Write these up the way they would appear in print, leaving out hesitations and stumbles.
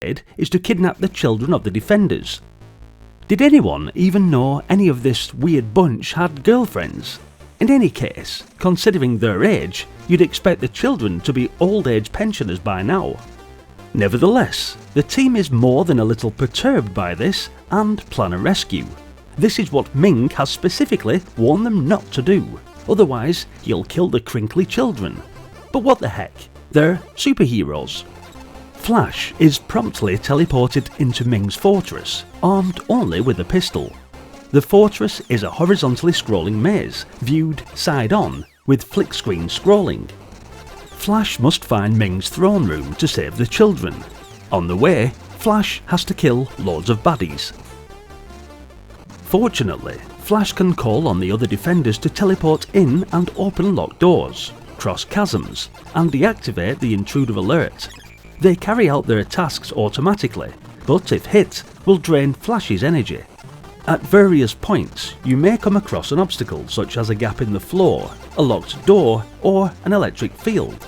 is to kidnap the children of the defenders. Did anyone even know any of this weird bunch had girlfriends? In any case, considering their age, you'd expect the children to be old-age pensioners by now. Nevertheless, the team is more than a little perturbed by this and plan a rescue. This is what Ming has specifically warned them not to do, otherwise he'll kill the crinkly children. But what the heck, they're superheroes. Flash is promptly teleported into Ming's fortress, armed only with a pistol. The fortress is a horizontally scrolling maze, viewed side-on, with flick screen scrolling. Flash must find Ming's throne room to save the children. On the way, Flash has to kill loads of baddies. Fortunately, Flash can call on the other defenders to teleport in and open locked doors, cross chasms, and deactivate the intruder alert. They carry out their tasks automatically, but if hit, will drain Flash's energy. At various points, you may come across an obstacle such as a gap in the floor, a locked door, or an electric field.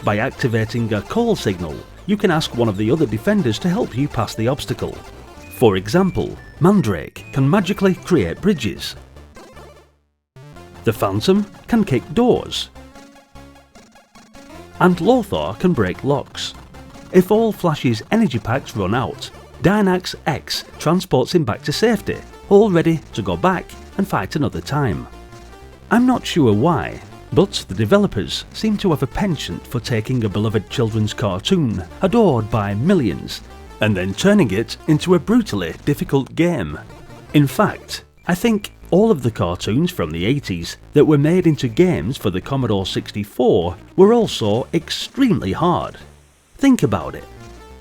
By activating a call signal, you can ask one of the other defenders to help you pass the obstacle. For example, Mandrake can magically create bridges. The Phantom can kick doors. And Lothar can break locks. If all Flash's energy packs run out, Dynax X transports him back to safety, all ready to go back and fight another time. I'm not sure why, but the developers seem to have a penchant for taking a beloved children's cartoon, adored by millions, and then turning it into a brutally difficult game. In fact, I think all of the cartoons from the 80s that were made into games for the Commodore 64 were also extremely hard. Think about it.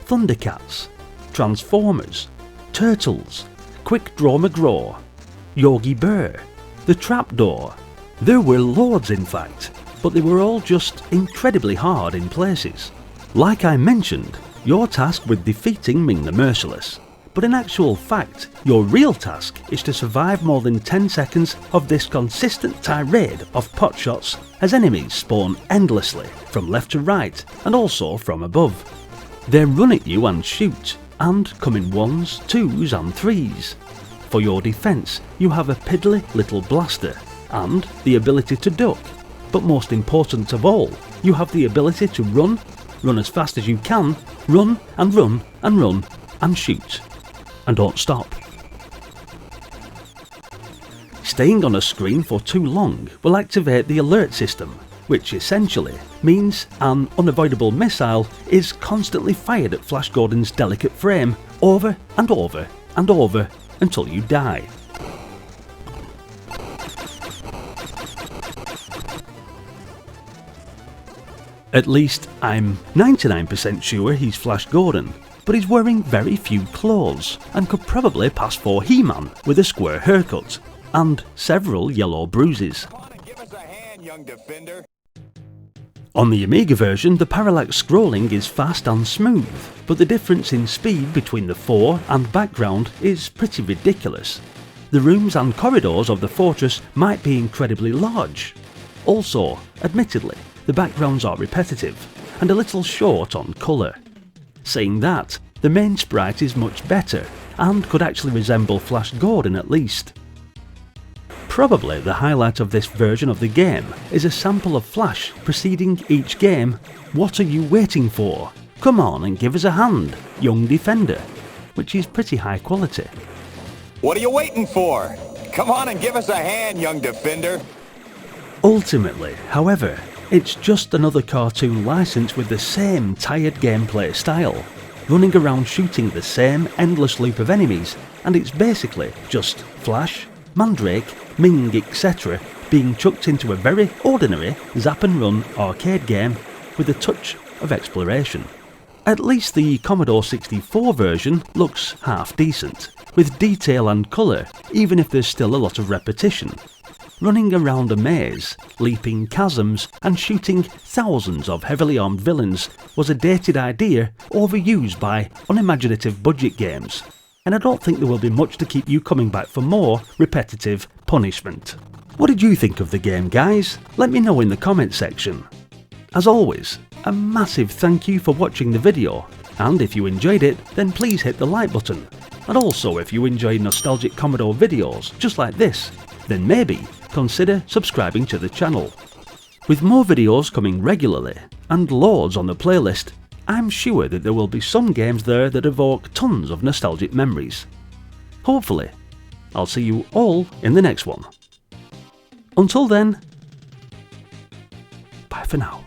Thundercats, Transformers, Turtles, Quick Draw McGraw, Yogi Bear, The Trapdoor. There were loads in fact, but they were all just incredibly hard in places. Like I mentioned, you're tasked with defeating Ming the Merciless, but in actual fact, your real task is to survive more than 10 seconds of this consistent tirade of potshots as enemies spawn endlessly from left to right and also from above. They run at you and shoot, and come in ones, twos and threes. For your defence, you have a piddly little blaster and the ability to duck, but most important of all, you have the ability to run as fast as you can, run and run and run and shoot. And don't stop. Staying on a screen for too long will activate the alert system, which essentially means an unavoidable missile is constantly fired at Flash Gordon's delicate frame over and over and over until you die. At least I'm 99% sure he's Flash Gordon, but he's wearing very few clothes and could probably pass for He-Man with a square haircut and several yellow bruises. Come on and give us a hand, young defender. On the Amiga version, the parallax scrolling is fast and smooth, but the difference in speed between the fore and background is pretty ridiculous. The rooms and corridors of the fortress might be incredibly large. Also, admittedly, the backgrounds are repetitive and a little short on colour. Saying that, the main sprite is much better and could actually resemble Flash Gordon at least. Probably the highlight of this version of the game is a sample of Flash preceding each game, "What are you waiting for? Come on and give us a hand, young defender," which is pretty high quality. What are you waiting for? Come on and give us a hand, young defender. Ultimately, however, it's just another cartoon license with the same tired gameplay style, running around shooting the same endless loop of enemies, and it's basically just Flash, Mandrake, Ming, etc. being chucked into a very ordinary zap and run arcade game with a touch of exploration. At least the Commodore 64 version looks half decent, with detail and colour, even if there's still a lot of repetition. Running around a maze, leaping chasms and shooting thousands of heavily armed villains was a dated idea overused by unimaginative budget games, and I don't think there will be much to keep you coming back for more repetitive punishment. What did you think of the game, guys? Let me know in the comment section. As always, a massive thank you for watching the video, And if you enjoyed it, then please hit the like button. And also, if you enjoy nostalgic Commodore videos just like this, then maybe consider subscribing to the channel. With more videos coming regularly, and loads on the playlist, I'm sure that there will be some games there that evoke tons of nostalgic memories. Hopefully. I'll see you all in the next one. Until then, bye for now.